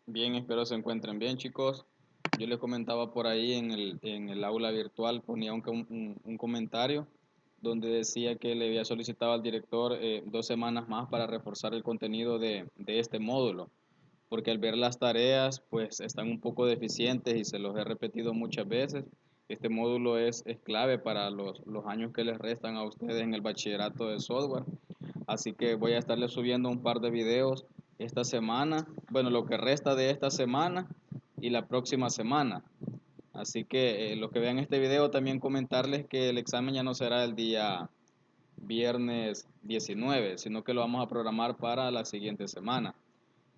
Bien, espero se encuentren bien, chicos. Yo les comentaba por ahí en el aula virtual, ponía un comentario donde decía que le había solicitado al director 2 semanas más para reforzar el contenido de este módulo, porque al ver las tareas, pues están un poco deficientes y se los he repetido muchas veces. Este módulo es clave para los años que les restan a ustedes en el bachillerato de software. Así que voy a estarles subiendo un par de videos esta semana, bueno, lo que resta de esta semana y la próxima semana. Así que los que vean este video también comentarles que el examen ya no será el día viernes 19, sino que lo vamos a programar para la siguiente semana.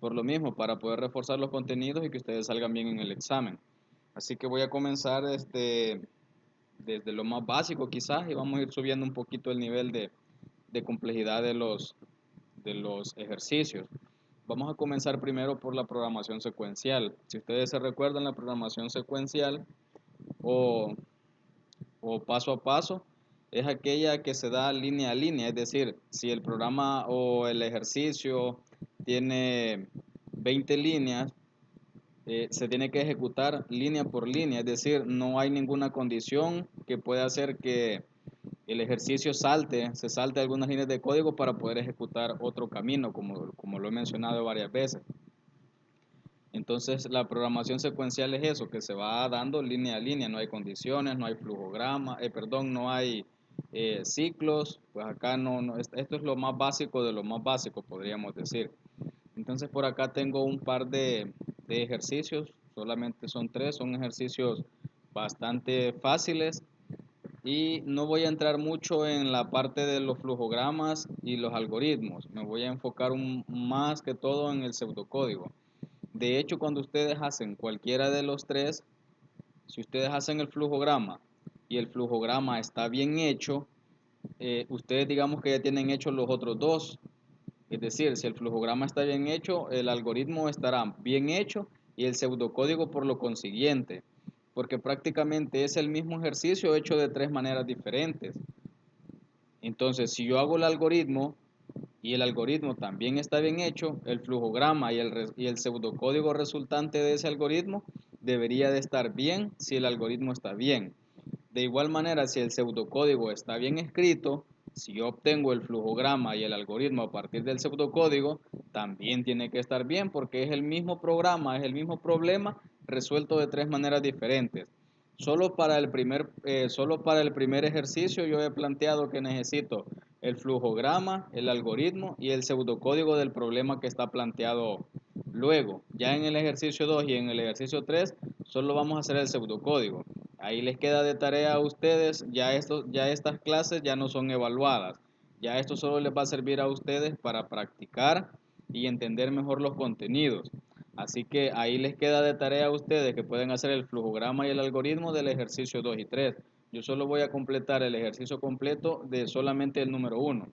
Por lo mismo, para poder reforzar los contenidos y que ustedes salgan bien en el examen. Así que voy a comenzar desde lo más básico quizás y vamos a ir subiendo un poquito el nivel de complejidad de los ejercicios. Vamos a comenzar primero por la programación secuencial. Si ustedes se recuerdan, la programación secuencial o, o paso a paso es aquella que se da línea a línea, es decir, si el programa o el ejercicio tiene 20 líneas, se tiene que ejecutar línea por línea, es decir, no hay ninguna condición que pueda hacer que el ejercicio se salte algunas líneas de código para poder ejecutar otro camino, como lo he mencionado varias veces. Entonces, la programación secuencial es eso, que se va dando línea a línea, no hay condiciones, no hay flujograma, perdón, no hay ciclos, pues acá esto es lo más básico de lo más básico, podríamos decir. Entonces, por acá tengo un par de ejercicios, solamente son tres, son ejercicios bastante fáciles y no voy a entrar mucho en la parte de los flujogramas y los algoritmos. Me voy a enfocar más que todo en el pseudocódigo. De hecho, cuando ustedes hacen cualquiera de los tres, si ustedes hacen el flujograma y el flujograma está bien hecho, ustedes digamos que ya tienen hechos los otros dos. Es decir, si el flujograma está bien hecho, el algoritmo estará bien hecho y el pseudocódigo por lo consiguiente, porque prácticamente es el mismo ejercicio hecho de tres maneras diferentes. Entonces, si yo hago el algoritmo y el algoritmo también está bien hecho, el flujograma y el pseudocódigo resultante de ese algoritmo debería de estar bien si el algoritmo está bien. De igual manera, si el pseudocódigo está bien escrito, si yo obtengo el flujograma y el algoritmo a partir del pseudocódigo, también tiene que estar bien porque es el mismo programa, es el mismo problema resuelto de tres maneras diferentes. Solo para el primer ejercicio yo he planteado que necesito el flujograma, el algoritmo y el pseudocódigo del problema que está planteado luego. Ya en el ejercicio 2 y en el ejercicio 3 solo vamos a hacer el pseudocódigo. Ahí les queda de tarea a ustedes, ya estas clases ya no son evaluadas. Ya esto solo les va a servir a ustedes para practicar y entender mejor los contenidos. Así que ahí les queda de tarea a ustedes que pueden hacer el flujograma y el algoritmo del ejercicio 2 y 3. Yo solo voy a completar el ejercicio completo de solamente el número 1.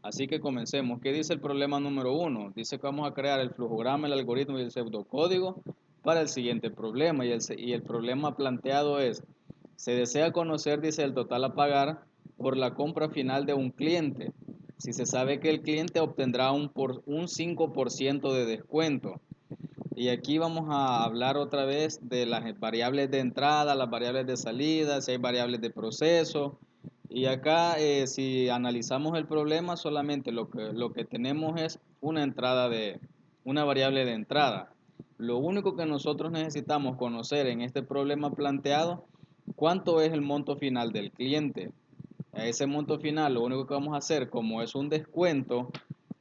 Así que comencemos. ¿Qué dice el problema número 1? Dice que vamos a crear el flujograma, el algoritmo y el pseudocódigo para el siguiente problema. Y el problema planteado es, se desea conocer, dice, el total a pagar por la compra final de un cliente. Si se sabe que el cliente obtendrá un 5% de descuento. Y aquí vamos a hablar otra vez de las variables de entrada, las variables de salida, si hay variables de proceso. Y acá, si analizamos el problema, solamente lo que tenemos es una variable de entrada. Lo único que nosotros necesitamos conocer en este problema planteado, cuánto es el monto final del cliente. A ese monto final, lo único que vamos a hacer, como es un descuento,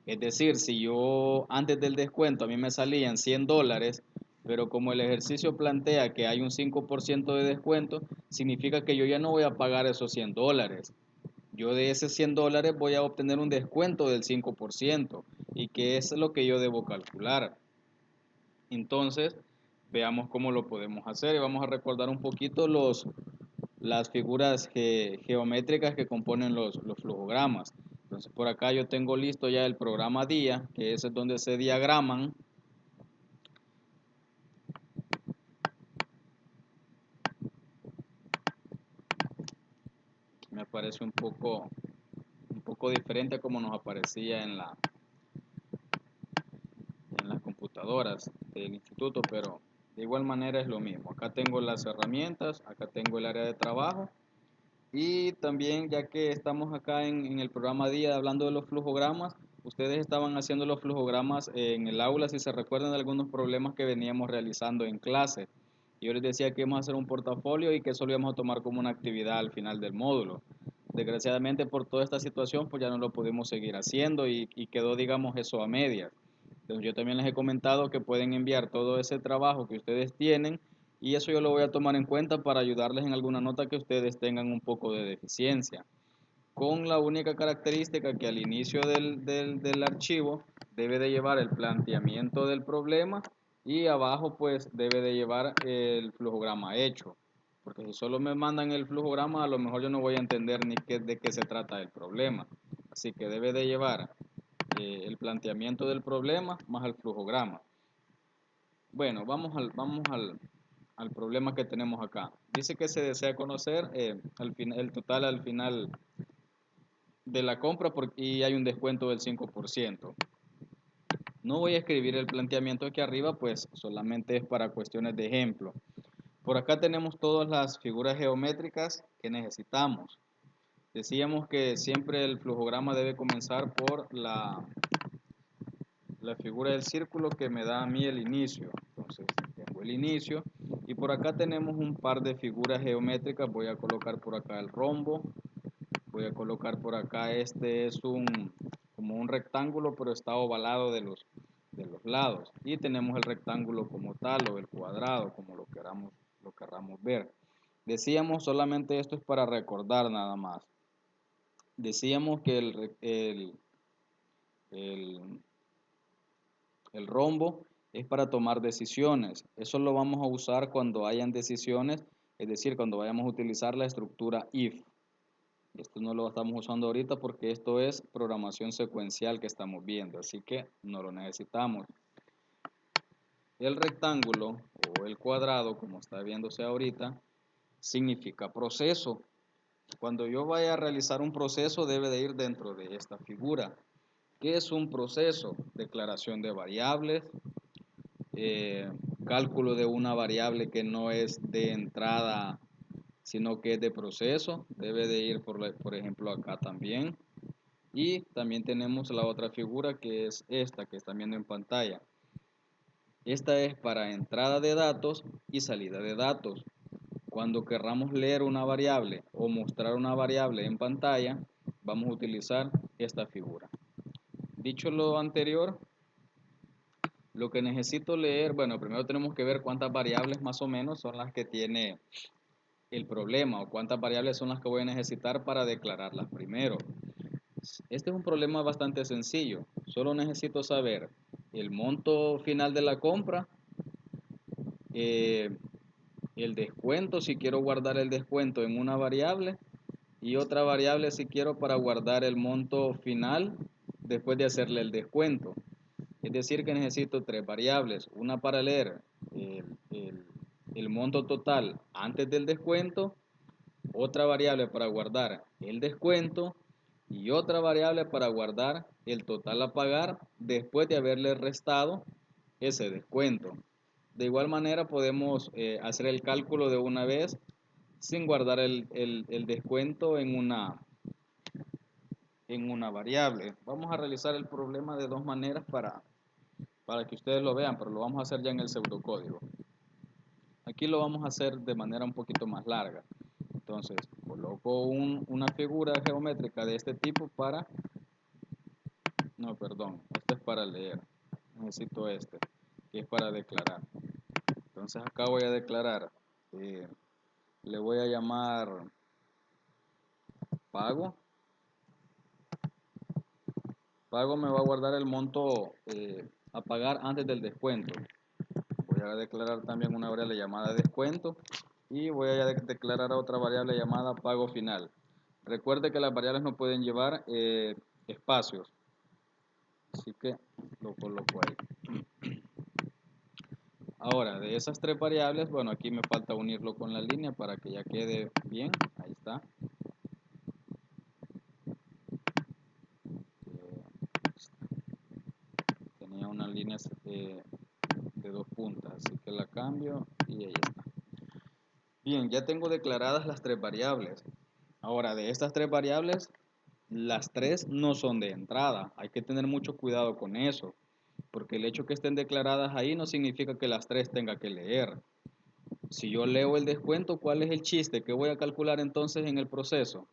es decir, si yo antes del descuento a mí me salían $100, pero como el ejercicio plantea que hay un 5% de descuento, significa que yo ya no voy a pagar esos $100. Yo de esos $100 voy a obtener un descuento del 5% y que es lo que yo debo calcular. Entonces, veamos cómo lo podemos hacer y vamos a recordar un poquito las figuras geométricas que componen los flujogramas. Entonces por acá yo tengo listo ya el programa DIA, que es donde se diagraman. Me aparece un poco diferente a como nos aparecía en la computadora. computadoras del instituto, pero de igual manera es lo mismo. Acá tengo las herramientas, acá tengo el área de trabajo y también ya que estamos acá en el programa día hablando de los flujogramas, ustedes estaban haciendo los flujogramas en el aula, si se recuerdan de algunos problemas que veníamos realizando en clase. Yo les decía que íbamos a hacer un portafolio y que eso lo íbamos a tomar como una actividad al final del módulo. Desgraciadamente por toda esta situación pues ya no lo pudimos seguir haciendo y quedó digamos eso a medias. Entonces yo también les he comentado que pueden enviar todo ese trabajo que ustedes tienen y eso yo lo voy a tomar en cuenta para ayudarles en alguna nota que ustedes tengan un poco de deficiencia. Con la única característica que al inicio del archivo debe de llevar el planteamiento del problema y abajo pues debe de llevar el flujograma hecho. Porque si solo me mandan el flujograma, a lo mejor yo no voy a entender ni de qué se trata el problema. Así que debe de llevar el planteamiento del problema más el flujograma. Bueno, al problema que tenemos acá. Dice que se desea conocer el total al final de la compra y hay un descuento del 5%. No voy a escribir el planteamiento aquí arriba, pues solamente es para cuestiones de ejemplo. Por acá tenemos todas las figuras geométricas que necesitamos. Decíamos que siempre el flujograma debe comenzar por la figura del círculo que me da a mí el inicio. Entonces tengo el inicio y por acá tenemos un par de figuras geométricas. Voy a colocar por acá el rombo. Voy a colocar por acá, este es como un rectángulo, pero está ovalado de los lados. Y tenemos el rectángulo como tal o el cuadrado, como lo queramos ver. Decíamos solamente esto es para recordar nada más. Decíamos que el, el rombo es para tomar decisiones. Eso lo vamos a usar cuando hayan decisiones, es decir, cuando vayamos a utilizar la estructura if. Esto no lo estamos usando ahorita porque esto es programación secuencial que estamos viendo, así que no lo necesitamos. El rectángulo o el cuadrado, como está viéndose ahorita, significa proceso. Cuando yo vaya a realizar un proceso debe de ir dentro de esta figura. ¿Qué es un proceso? Declaración de variables, eh, cálculo de una variable que no es de entrada sino que es de proceso, debe de ir por ejemplo acá también. Y también tenemos la otra figura que es esta que están viendo en pantalla. Esta es para entrada de datos y salida de datos. Cuando querramos leer una variable o mostrar una variable en pantalla, vamos a utilizar esta figura. Dicho lo anterior, lo que necesito leer, bueno, primero tenemos que ver cuántas variables más o menos son las que tiene el problema o cuántas variables son las que voy a necesitar para declararlas primero. Este es un problema bastante sencillo. Solo necesito saber el monto final de la compra, eh, el descuento si quiero guardar el descuento en una variable y otra variable si quiero para guardar el monto final después de hacerle el descuento. Es decir que necesito tres variables, una para leer el, el, el monto total antes del descuento, otra variable para guardar el descuento y otra variable para guardar el total a pagar después de haberle restado ese descuento. De igual manera podemos hacer el cálculo de una vez sin guardar el descuento en una variable. Vamos a realizar el problema de dos maneras para que ustedes lo vean, pero lo vamos a hacer ya en el pseudocódigo. Aquí lo vamos a hacer de manera un poquito más larga. Entonces, coloco una figura geométrica de este tipo para... No, perdón, este es para leer. Necesito este, que es para declarar. Entonces acá voy a declarar, eh, le voy a llamar pago. Pago me va a guardar el monto a pagar antes del descuento. Voy a declarar también una variable llamada descuento y voy a declarar otra variable llamada pago final. Recuerde que las variables no pueden llevar espacios, así que lo coloco ahí. Ahora, de esas tres variables, bueno, aquí me falta unirlo con la línea para que ya quede bien. Ahí está. Tenía una línea de dos puntas, así que la cambio y ahí está. Bien, ya tengo declaradas las tres variables. Ahora, de estas tres variables, las tres no son de entrada. Hay que tener mucho cuidado con eso, porque el hecho que estén declaradas ahí no significa que las tres tenga que leer. Si yo leo el descuento, ¿cuál es el chiste? ¿Qué voy a calcular entonces en el proceso?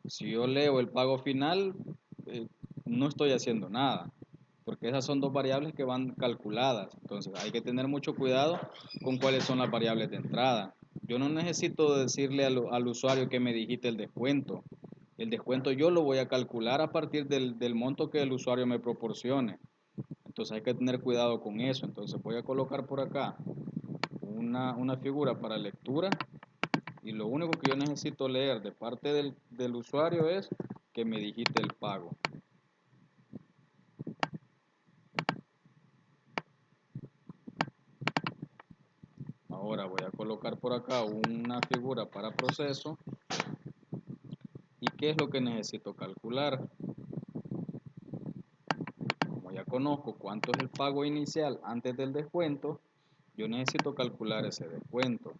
Si yo leo el pago final, eh, no estoy haciendo nada, porque esas son dos variables que van calculadas. Entonces hay que tener mucho cuidado con cuáles son las variables de entrada. Yo no necesito decirle al usuario que me digite el descuento. El descuento yo lo voy a calcular a partir del monto que el usuario me proporcione. Entonces hay que tener cuidado con eso. Entonces voy a colocar por acá una figura para lectura y lo único que yo necesito leer de parte del usuario es que me digite el pago. Ahora voy a colocar por acá una figura para proceso. ¿Y qué es lo que necesito calcular? Como ya conozco cuánto es el pago inicial antes del descuento, yo necesito calcular ese descuento.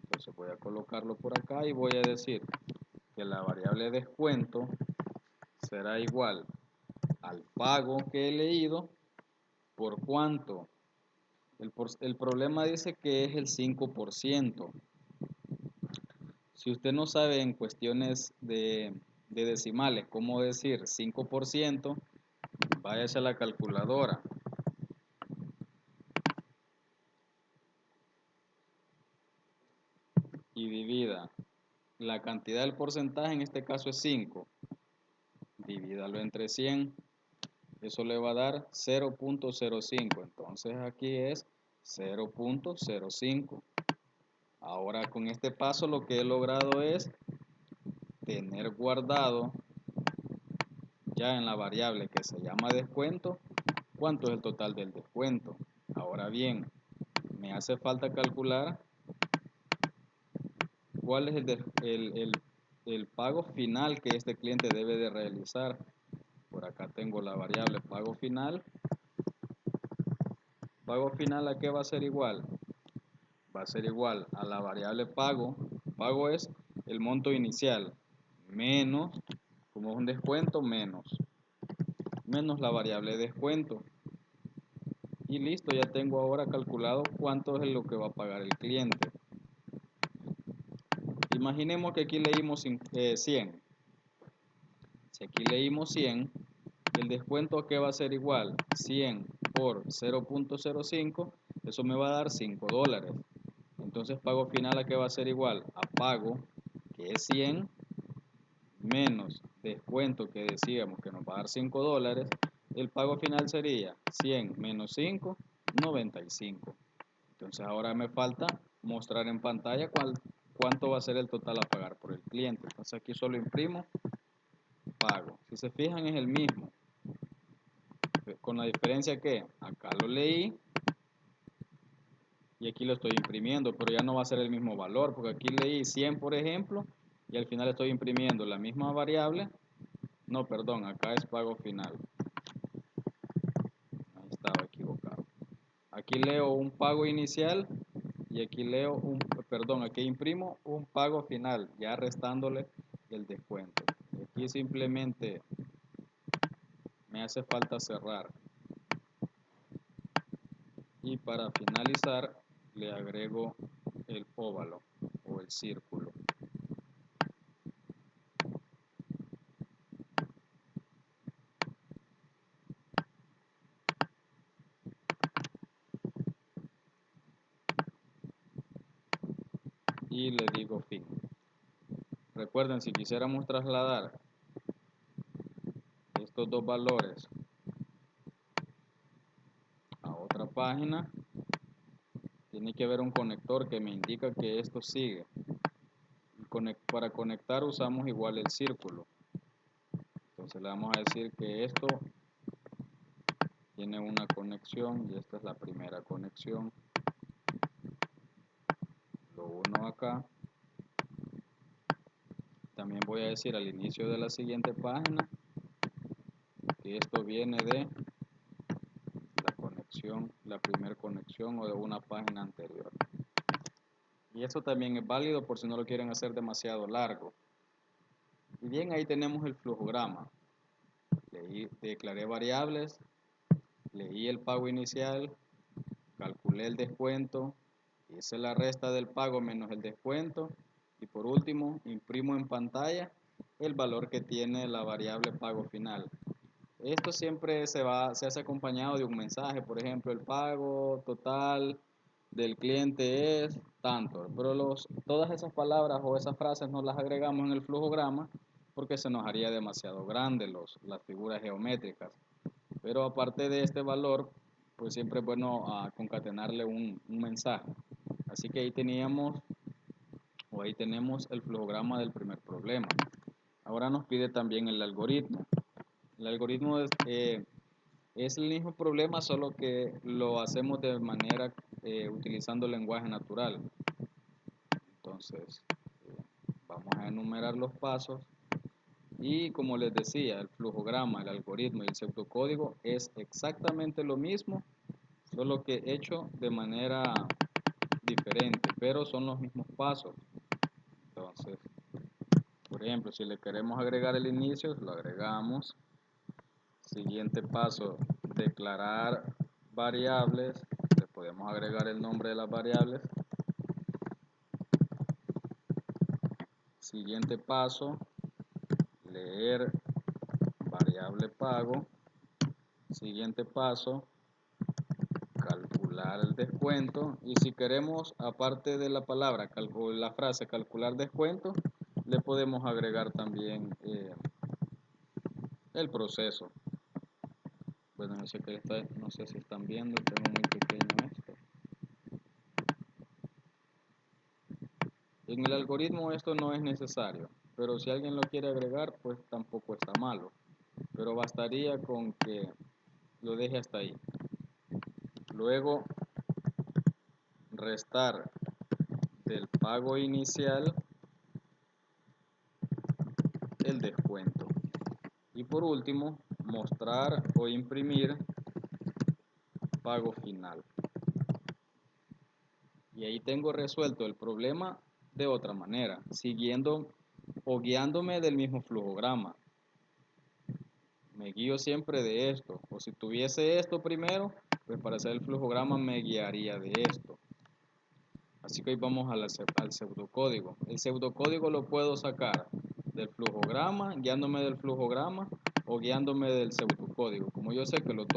Entonces voy a colocarlo por acá y voy a decir que la variable descuento será igual al pago que he leído por cuánto. El problema dice que es el 5%. Si usted no sabe en cuestiones de decimales cómo decir 5%, váyase a la calculadora. Y divida la cantidad del porcentaje, en este caso es 5. Divídalo entre 100. Eso le va a dar 0.05. Entonces aquí es 0.05. Ahora con este paso lo que he logrado es tener guardado ya en la variable que se llama descuento cuánto es el total del descuento. Ahora bien, me hace falta calcular cuál es el pago final que este cliente debe de realizar. Por acá tengo la variable pago final. Pago final, ¿a qué va a ser igual? Va a ser igual a la variable pago. Pago es el monto inicial menos, como es un descuento, menos la variable descuento. Y listo, ya tengo ahora calculado cuánto es lo que va a pagar el cliente. Imaginemos que aquí leímos 100. Si aquí leímos 100, el descuento que va a ser igual 100 por 0.05, eso me va a dar $5. Entonces pago final a qué va a ser igual a pago, que es 100, menos descuento que decíamos que nos va a dar $5. El pago final sería 100 menos 5, 95. Entonces ahora me falta mostrar en pantalla cuánto va a ser el total a pagar por el cliente. Entonces aquí solo imprimo pago. Si se fijan es el mismo, con la diferencia que acá lo leí y aquí lo estoy imprimiendo, pero ya no va a ser el mismo valor, porque aquí leí 100 por ejemplo y al final estoy imprimiendo la misma variable. No, perdón, acá es pago final. Ahí estaba equivocado. Aquí leo un pago inicial y aquí aquí imprimo un pago final, ya restándole el descuento. Aquí simplemente me hace falta cerrar. Y para finalizar le agrego el óvalo o el círculo. Y le digo fin. Recuerden, si quisiéramos trasladar estos dos valores a otra página, tiene que haber un conector que me indica que esto sigue. Para conectar usamos igual el círculo. Entonces le vamos a decir que esto tiene una conexión y esta es la primera conexión. Lo uno acá. También voy a decir al inicio de la siguiente página que esto viene de la conexión la primera conexión o de una página anterior. Y esto también es válido por si no lo quieren hacer demasiado largo. Y bien, ahí tenemos el flujograma. Declaré variables, leí el pago inicial, calculé el descuento, hice la resta del pago menos el descuento y por último imprimo en pantalla el valor que tiene la variable pago final. Esto siempre se hace acompañado de un mensaje, por ejemplo, el pago total del cliente es tanto, pero todas esas palabras o esas frases no las agregamos en el flujograma porque se nos haría demasiado grande las figuras geométricas. Pero aparte de este valor, pues siempre es bueno concatenarle un mensaje. Así que ahí tenemos el flujograma del primer problema. Ahora nos pide también el algoritmo. El algoritmo es el mismo problema, solo que lo hacemos de manera utilizando el lenguaje natural. Entonces, vamos a enumerar los pasos. Y como les decía, el flujograma, el algoritmo y el pseudocódigo es exactamente lo mismo, solo que hecho de manera diferente, pero son los mismos pasos. Entonces, por ejemplo, si le queremos agregar el inicio, lo agregamos. Siguiente paso, declarar variables. Le podemos agregar el nombre de las variables. Siguiente paso, leer variable pago. Siguiente paso, calcular el descuento. Y si queremos, aparte de la palabra, la frase calcular descuento, le podemos agregar también el proceso. Bueno, no sé, no sé si están viendo, tengo muy pequeño esto. En el algoritmo esto no es necesario, pero si alguien lo quiere agregar, pues tampoco está malo. Pero bastaría con que lo deje hasta ahí. Luego, restar del pago inicial el descuento. Y por último, mostrar o imprimir pago final. Y ahí tengo resuelto el problema de otra manera, siguiendo o guiándome del mismo flujograma. Me guío siempre de esto, o si tuviese esto primero, pues para hacer el flujograma me guiaría de esto. Así que hoy vamos al pseudocódigo. El pseudocódigo lo puedo sacar del flujograma, guiándome del flujograma o guiándome del pseudocódigo. Como yo sé que las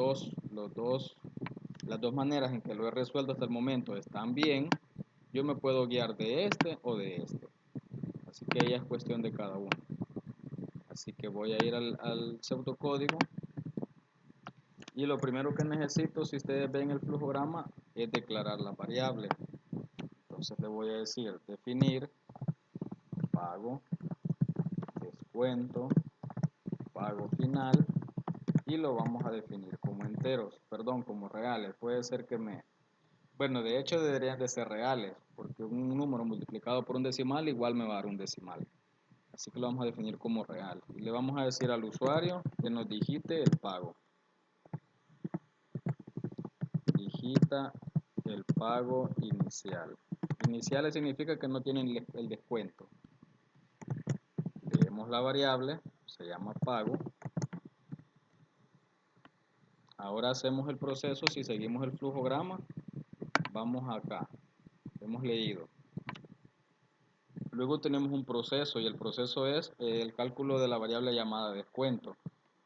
dos maneras en que lo he resuelto hasta el momento están bien, yo me puedo guiar de este o de este. Así que ya es cuestión de cada uno. Así que voy a ir al pseudocódigo. Y lo primero que necesito, si ustedes ven el flujograma, es declarar la variable. Entonces le voy a decir definir pago, descuento, pago final y lo vamos a definir como enteros, perdón, como reales. Puede ser bueno, de hecho deberían de ser reales, porque un número multiplicado por un decimal igual me va a dar un decimal. Así que lo vamos a definir como real. Y le vamos a decir al usuario que nos digite el pago. Digita el pago inicial. Iniciales significa que no tienen el descuento. Leemos la variable, se llama pago. Ahora hacemos el proceso, si seguimos el flujograma, vamos acá, hemos leído. Luego tenemos un proceso y el proceso es el cálculo de la variable llamada descuento.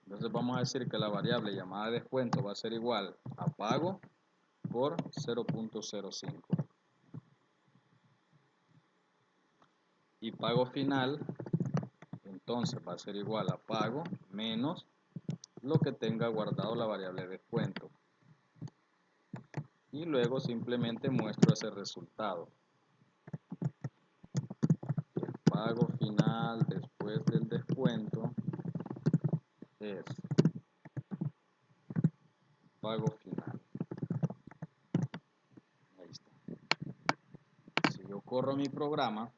Entonces vamos a decir que la variable llamada descuento va a ser igual a pago por 0.05. Y pago final, entonces va a ser igual a pago menos lo que tenga guardado la variable descuento. Y luego simplemente muestro ese resultado. El pago final después del descuento es pago final. Ahí está. Si yo corro mi programa,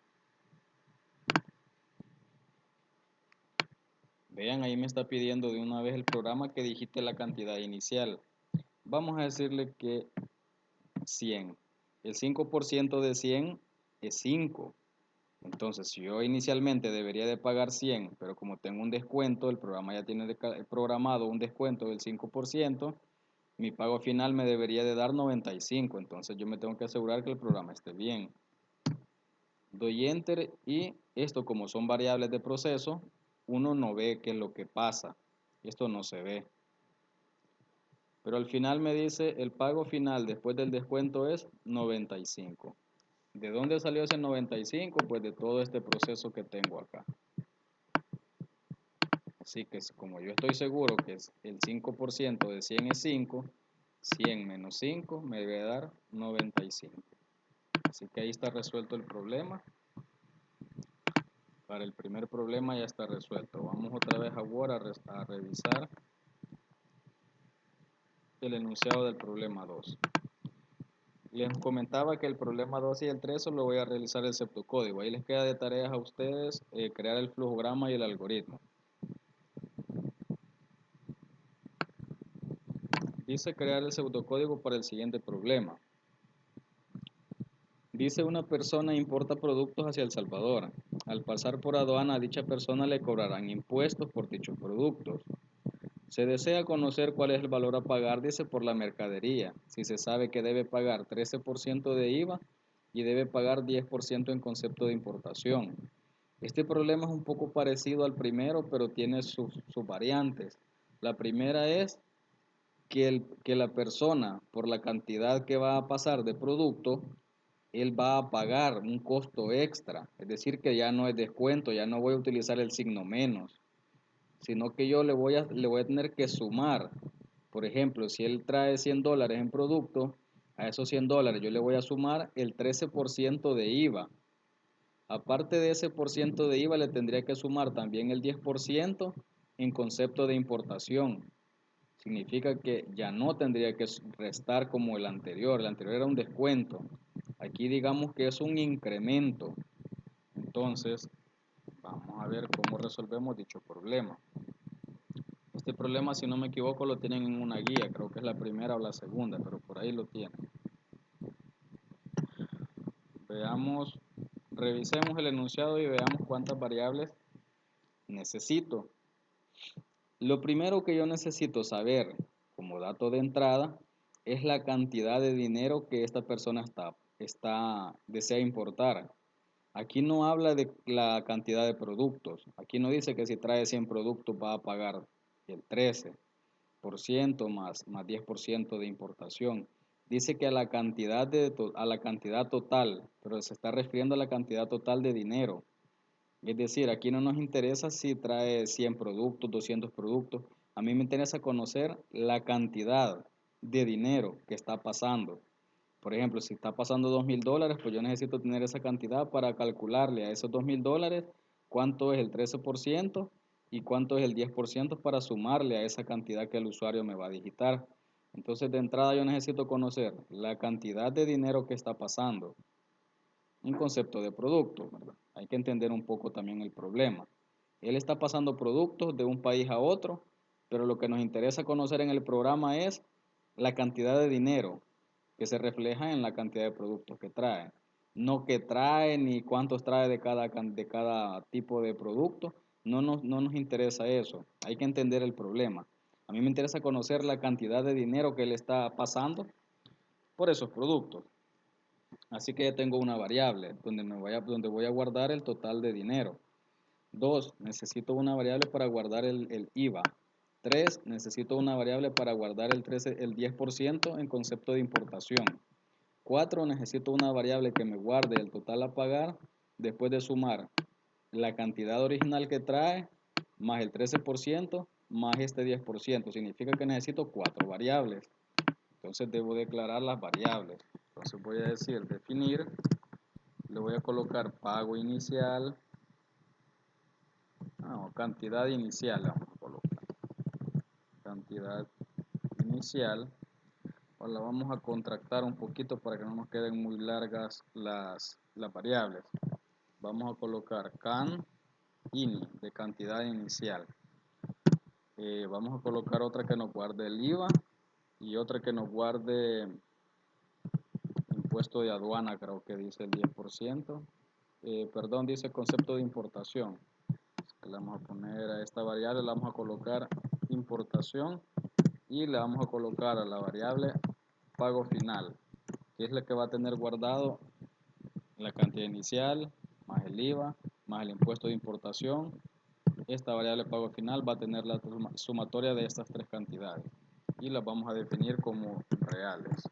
vean, ahí me está pidiendo de una vez el programa que digite la cantidad inicial. Vamos a decirle que 100. El 5% de 100 es 5. Entonces, si yo inicialmente debería de pagar 100, pero como tengo un descuento, el programa ya tiene programado un descuento del 5%, mi pago final me debería de dar 95. Entonces, yo me tengo que asegurar que el programa esté bien. Doy Enter y esto, como son variables de proceso, uno no ve qué es lo que pasa. Esto no se ve. Pero al final me dice el pago final después del descuento es 95. ¿De dónde salió ese 95? Pues de todo este proceso que tengo acá. Así que como yo estoy seguro que es el 5% de 100 es 5, 100 menos 5 me debe dar 95. Así que ahí está resuelto el problema. Para el primer problema ya está resuelto. Vamos otra vez a Word a revisar el enunciado del problema 2. Les comentaba que el problema 2 y el 3 solo voy a realizar el pseudocódigo. Ahí les queda de tareas a ustedes crear el flujograma y el algoritmo. Dice crear el pseudocódigo para el siguiente problema. Dice una persona importa productos hacia El Salvador. Al pasar por aduana a dicha persona le cobrarán impuestos por dichos productos. Se desea conocer cuál es el valor a pagar, dice, por la mercadería. Si se sabe que debe pagar 13% de IVA y debe pagar 10% en concepto de importación. Este problema es un poco parecido al primero, pero tiene sus variantes. La primera es que la persona, por la cantidad que va a pasar de producto, él va a pagar un costo extra. Es decir, que ya no es descuento, ya no voy a utilizar el signo menos, sino que yo le voy a tener que sumar. Por ejemplo, si él trae $100 en producto, a esos $100 yo le voy a sumar el 13% de IVA. Aparte de ese por ciento de IVA, le tendría que sumar también el 10% en concepto de importación. Significa que ya no tendría que restar como el anterior. El anterior era un descuento. Aquí digamos que es un incremento. Entonces, vamos a ver cómo resolvemos dicho problema. Este problema, si no me equivoco, lo tienen en una guía. Creo que es la primera o la segunda, pero por ahí lo tienen. Veamos, revisemos el enunciado y veamos cuántas variables necesito. Lo primero que yo necesito saber como dato de entrada es la cantidad de dinero que esta persona desea importar. Aquí no habla de la cantidad de productos. Aquí no dice que si trae 100 productos va a pagar el 13% más 10% de importación. Dice que a la cantidad total, pero se está refiriendo a la cantidad total de dinero. Es decir, aquí no nos interesa si trae 100 productos, 200 productos. A mí me interesa conocer la cantidad de dinero que está pasando. Por ejemplo, si está pasando $2,000, pues yo necesito tener esa cantidad para calcularle a esos $2,000 cuánto es el 13% y cuánto es el 10% para sumarle a esa cantidad que el usuario me va a digitar. Entonces, de entrada yo necesito conocer la cantidad de dinero que está pasando, un concepto de producto, ¿verdad? Hay que entender un poco también el problema. Él está pasando productos de un país a otro, pero lo que nos interesa conocer en el programa es la cantidad de dinero que se refleja en la cantidad de productos que trae. No que trae ni cuántos trae de cada tipo de producto. No nos interesa eso. Hay que entender el problema. A mí me interesa conocer la cantidad de dinero que él está pasando por esos productos. Así que ya tengo una variable donde voy a guardar el total de dinero. 2, necesito una variable para guardar el IVA. 3, necesito una variable para guardar el 10% en concepto de importación. 4, necesito una variable que me guarde el total a pagar después de sumar la cantidad original que trae más el 13% más este 10%. Significa que necesito 4 variables. Entonces debo declarar las variables. Entonces voy a decir definir, le voy a colocar pago inicial, cantidad inicial, vamos a colocar cantidad inicial, o la vamos a contractar un poquito para que no nos queden muy largas las variables. Vamos a colocar can ini de cantidad inicial. Vamos a colocar otra que nos guarde el IVA y otra que nos guarde impuesto de aduana, creo que dice el 10%. Perdón, dice concepto de importación. Le vamos a poner a esta variable, le vamos a colocar importación y le vamos a colocar a la variable pago final, que es la que va a tener guardado la cantidad inicial, más el IVA, más el impuesto de importación. Esta variable pago final va a tener la sumatoria de estas tres cantidades y las vamos a definir como reales.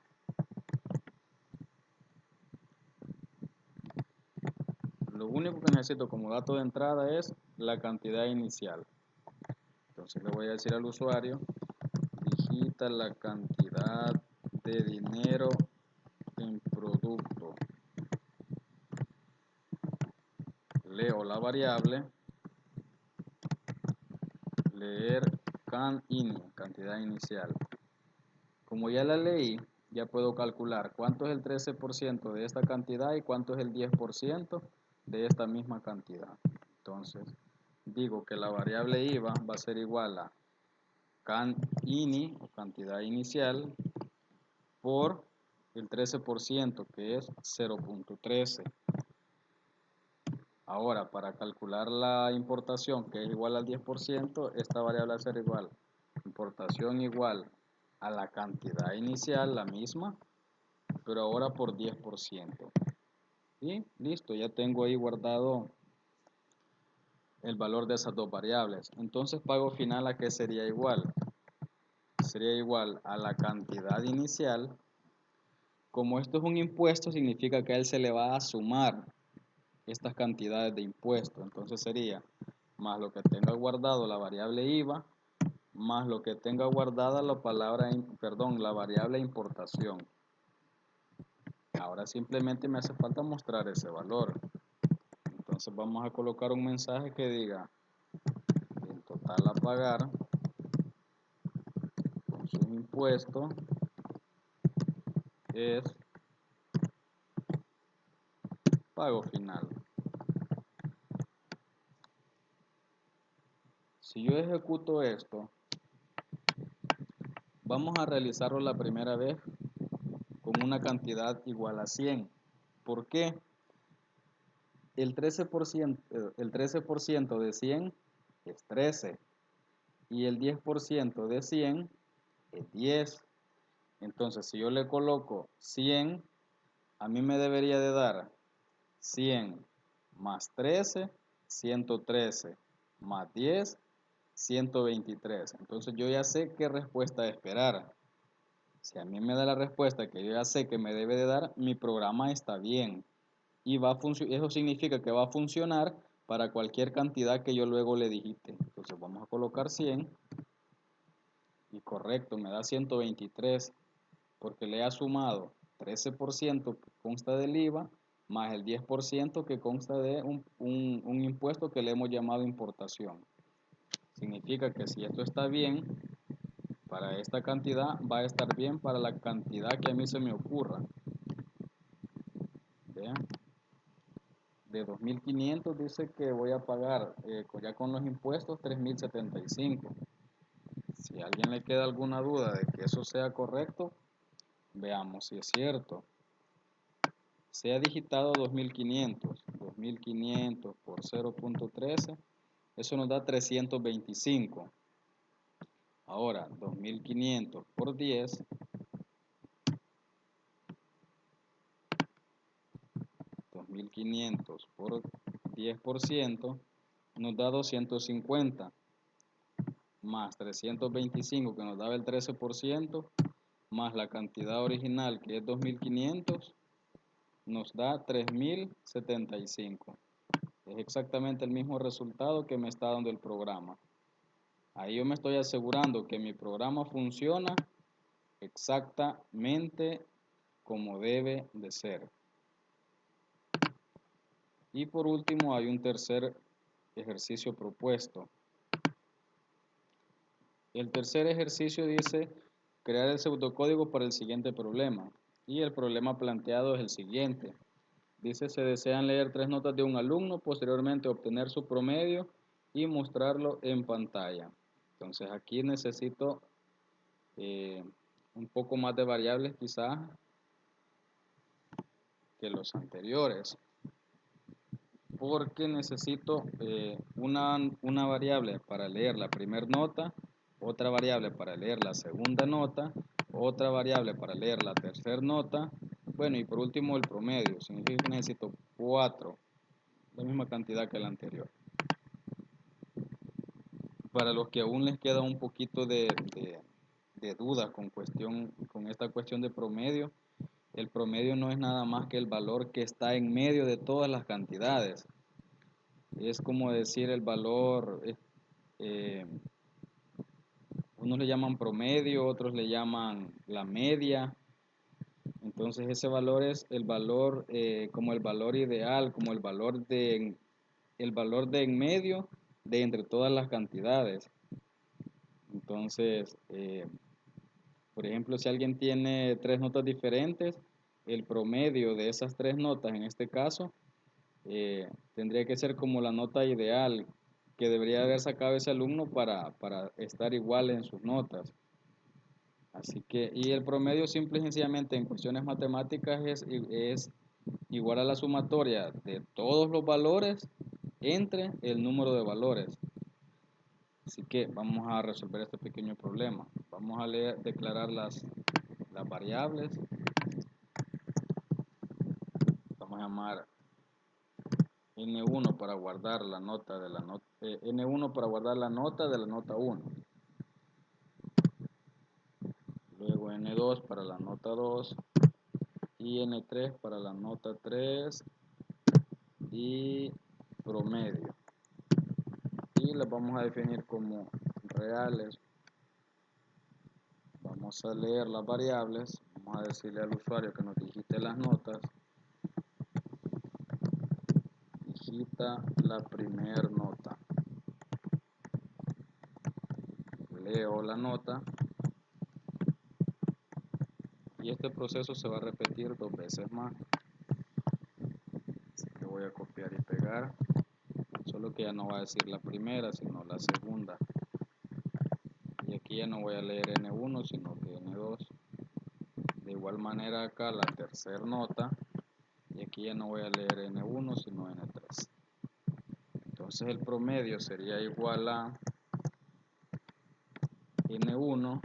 Lo único que necesito como dato de entrada es la cantidad inicial. Entonces le voy a decir al usuario, digita la cantidad de dinero en producto. Leo la variable, leer can-ini, cantidad inicial. Como ya la leí, ya puedo calcular cuánto es el 13% de esta cantidad y cuánto es el 10% de esta misma cantidad. Entonces, digo que la variable IVA va a ser igual a can-ini, o cantidad inicial, por el 13%, que es 0.13. Ahora, para calcular la importación, que es igual al 10%, esta variable va a ser igual. Importación igual a la cantidad inicial, la misma, pero ahora por 10%. Y listo, ya tengo ahí guardado el valor de esas dos variables. Entonces, pago final, ¿a qué sería igual? Sería igual a la cantidad inicial. Como esto es un impuesto, significa que a él se le va a sumar estas cantidades de impuestos. Entonces sería más lo que tenga guardado la variable IVA, más lo que tenga guardada la la variable importación. Ahora simplemente me hace falta mostrar ese valor. Entonces vamos a colocar un mensaje que diga el total a pagar con sus impuestos es pago final. Si yo ejecuto esto, vamos a realizarlo la primera vez con una cantidad igual a 100. ¿Por qué? El 13% de 100 es 13 y el 10% de 100 es 10. Entonces, si yo le coloco 100, a mí me debería de dar 100 más 13, 113 más 10, 123. Entonces, yo ya sé qué respuesta esperar. Si a mí me da la respuesta que yo ya sé que me debe de dar, mi programa está bien. Y eso significa que va a funcionar para cualquier cantidad que yo luego le digite. Entonces vamos a colocar 100 y correcto, me da 123 porque le ha sumado 13% que consta del IVA más el 10% que consta de un impuesto que le hemos llamado importación. Significa que si esto está bien, para esta cantidad va a estar bien para la cantidad que a mí se me ocurra. Vean. De 2.500 dice que voy a pagar ya con los impuestos 3.075. Si a alguien le queda alguna duda de que eso sea correcto, veamos si es cierto. Se ha digitado 2.500. 2.500 por 0.13, eso nos da 325. Ahora, 2.500 por 10, 2.500 por 10% nos da 250. Más 325 que nos daba el 13%, más la cantidad original que es 2.500, nos da 3.075. Es exactamente el mismo resultado que me está dando el programa. Ahí yo me estoy asegurando que mi programa funciona exactamente como debe de ser. Y por último hay un tercer ejercicio propuesto. El tercer ejercicio dice crear el pseudocódigo para el siguiente problema. Y el problema planteado es el siguiente. Dice, se desean leer 3 notas de un alumno, posteriormente obtener su promedio y mostrarlo en pantalla. Entonces aquí necesito un poco más de variables quizás que los anteriores, porque necesito una variable para leer la primera nota, otra variable para leer la segunda nota, otra variable para leer la tercera nota, bueno, y por último el promedio. Significa que necesito 4, la misma cantidad que la anterior. Para los que aún les queda un poquito de duda con esta cuestión de promedio, el promedio no es nada más que el valor que está en medio de todas las cantidades. Es como decir el valor, eh, unos le llaman promedio, otros le llaman la media. Entonces ese valor es el valor como el valor ideal, como el valor de en medio de entre todas las cantidades. Entonces, por ejemplo, si alguien tiene tres notas diferentes, el promedio de esas tres notas, en este caso, tendría que ser como la nota ideal que debería haber sacado ese alumno para estar igual en sus notas. Así que, y el promedio simple y sencillamente en cuestiones matemáticas es igual a la sumatoria de todos los valores entre el número de valores. Así que vamos a resolver este pequeño problema. Vamos a declarar las variables. Vamos a llamar N1 para guardar la nota de la nota, N1 para guardar la nota de la nota 1. Luego N2 para la nota 2 y N3 para la nota 3 y promedio. Y las vamos a definir como reales. Vamos a leer las variables. Vamos a decirle al usuario que nos digite las notas. Digita la primera nota. Leo la nota. Y este proceso se va a repetir 2 veces más. Así que voy a copiar y pegar. Solo que ya no va a decir la primera, sino la segunda. Y aquí ya no voy a leer N1, sino que N2. De igual manera acá la tercera nota. Y aquí ya no voy a leer N1, sino N3. Entonces el promedio sería igual a N1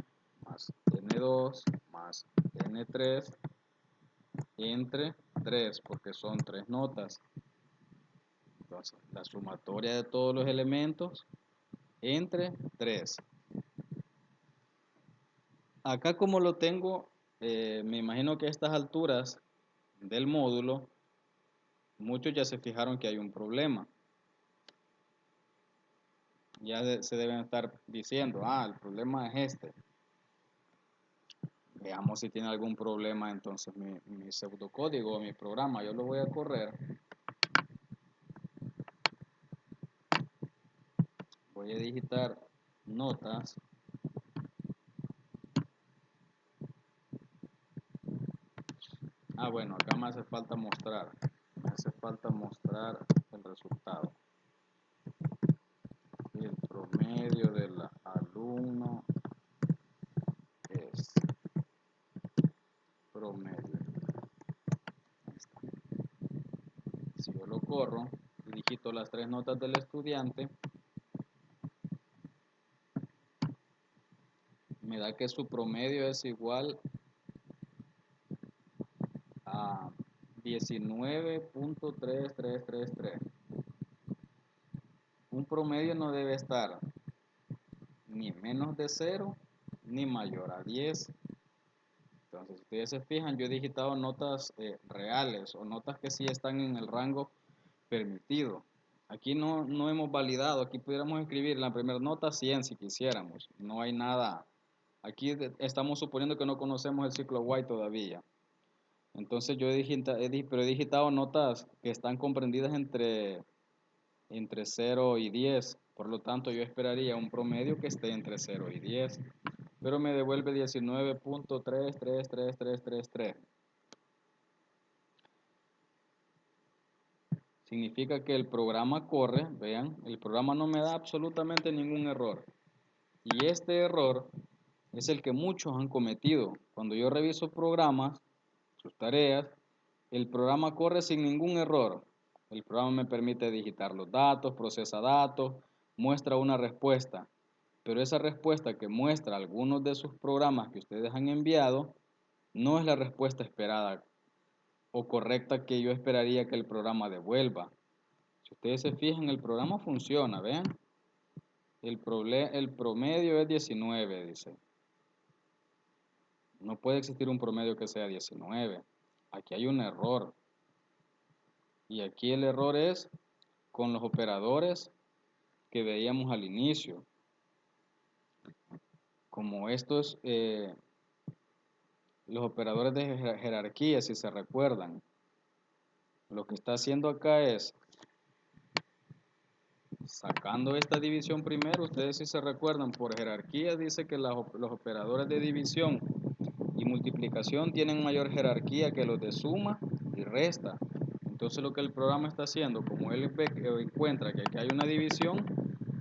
más N2 más N3 entre 3, porque son 3 notas. Entonces, la sumatoria de todos los elementos entre 3. Acá como lo tengo, me imagino que a estas alturas del módulo, muchos ya se fijaron que hay un problema. Ya se deben estar diciendo, el problema es este. Veamos si tiene algún problema entonces mi pseudocódigo o mi programa. Yo lo voy a correr. Voy a digitar notas. Bueno, acá me hace falta mostrar. Me hace falta mostrar el resultado. El promedio del alumno es promedio. Ahí está. Si yo lo corro y digito las 3 notas del estudiante, me da que su promedio es igual a 19.3333. Un promedio no debe estar ni menos de 0 ni mayor a 10. Entonces, si ustedes se fijan, yo he digitado notas reales o notas que sí están en el rango permitido. Aquí no hemos validado, aquí pudiéramos escribir la primera nota 100 si quisiéramos. No hay nada. Aquí estamos suponiendo que no conocemos el ciclo white todavía. Entonces yo he digitado notas que están comprendidas entre 0 y 10. Por lo tanto, yo esperaría un promedio que esté entre 0 y 10. Pero me devuelve 19.333333. Significa que el programa corre, vean, el programa no me da absolutamente ningún error. Y este error es el que muchos han cometido. Cuando yo reviso programas, sus tareas, el programa corre sin ningún error. El programa me permite digitar los datos, procesa datos, muestra una respuesta. Pero esa respuesta que muestra algunos de sus programas que ustedes han enviado no es la respuesta esperada o correcta que yo esperaría que el programa devuelva. Si ustedes se fijan, el programa funciona, ¿ven? El promedio es 19, dice. No puede existir un promedio que sea 19. Aquí hay un error. Y aquí el error es con los operadores que veíamos al inicio. Como estos, los operadores de jerarquía, si se recuerdan. Lo que está haciendo acá es sacando esta división primero. Ustedes si se recuerdan, por jerarquía dice que los operadores de división y multiplicación tienen mayor jerarquía que los de suma y resta. Entonces lo que el programa está haciendo, como él encuentra que aquí hay una división,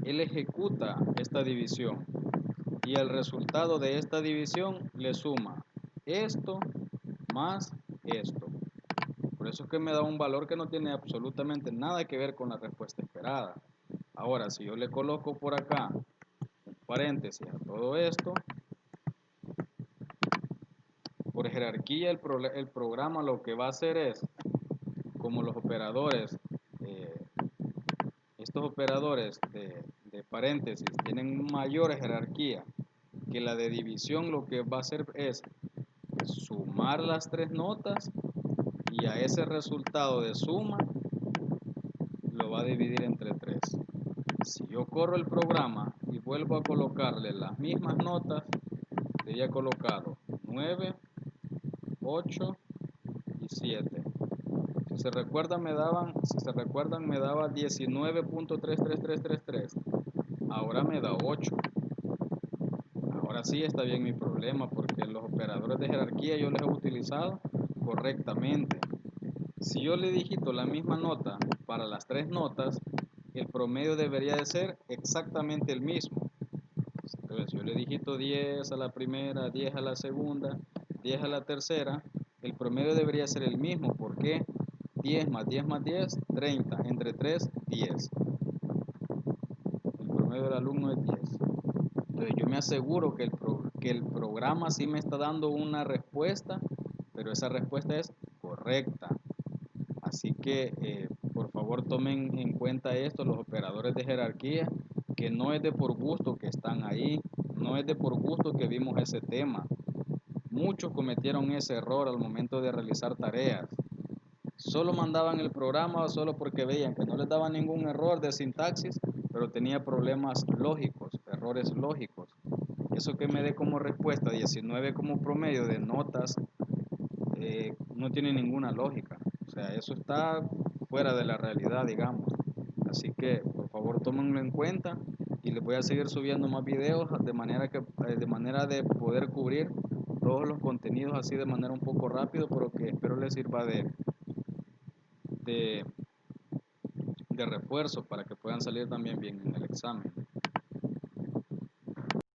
él ejecuta esta división y el resultado de esta división le suma esto más esto. Por eso es que me da un valor que no tiene absolutamente nada que ver con la respuesta esperada. Ahora, si yo le coloco por acá un paréntesis a todo esto, por jerarquía el programa lo que va a hacer es, como los operadores, eh, estos operadores de paréntesis tienen mayor jerarquía que la de división, lo que va a hacer es sumar las tres notas y a ese resultado de suma lo va a dividir entre 3. Si yo corro el programa y vuelvo a colocarle las mismas notas, le había colocado 9, 8 y 7. Si se recuerdan me daba 19.33333. Ahora me da 8. Ahora sí está bien mi problema porque los operadores de jerarquía yo los he utilizado correctamente. Si yo le digito la misma nota para las tres notas, el promedio debería de ser exactamente el mismo. Entonces, si yo le digito 10 a la primera, 10 a la segunda, 10 a la tercera, el promedio debería ser el mismo. ¿Por qué? 10 más 10 más 10, 30. Entre 3, 10. El promedio del alumno es 10. Entonces, yo me aseguro que el programa sí me está dando una respuesta, pero esa respuesta es correcta. Así que, por favor, tomen en cuenta esto, los operadores de jerarquía, que no es de por gusto que están ahí, no es de por gusto que vimos ese tema. Muchos cometieron ese error al momento de realizar tareas. Solo mandaban el programa solo porque veían que no les daba ningún error de sintaxis, pero tenía problemas lógicos, errores lógicos. Eso que me dé como respuesta 19 como promedio de notas no tiene ninguna lógica. O sea, eso está fuera de la realidad, digamos. Así que, por favor, tómenlo en cuenta y les voy a seguir subiendo más videos de manera de poder cubrir todos los contenidos así de manera un poco rápido, pero que espero les sirva de, de refuerzo para que puedan salir también bien en el examen.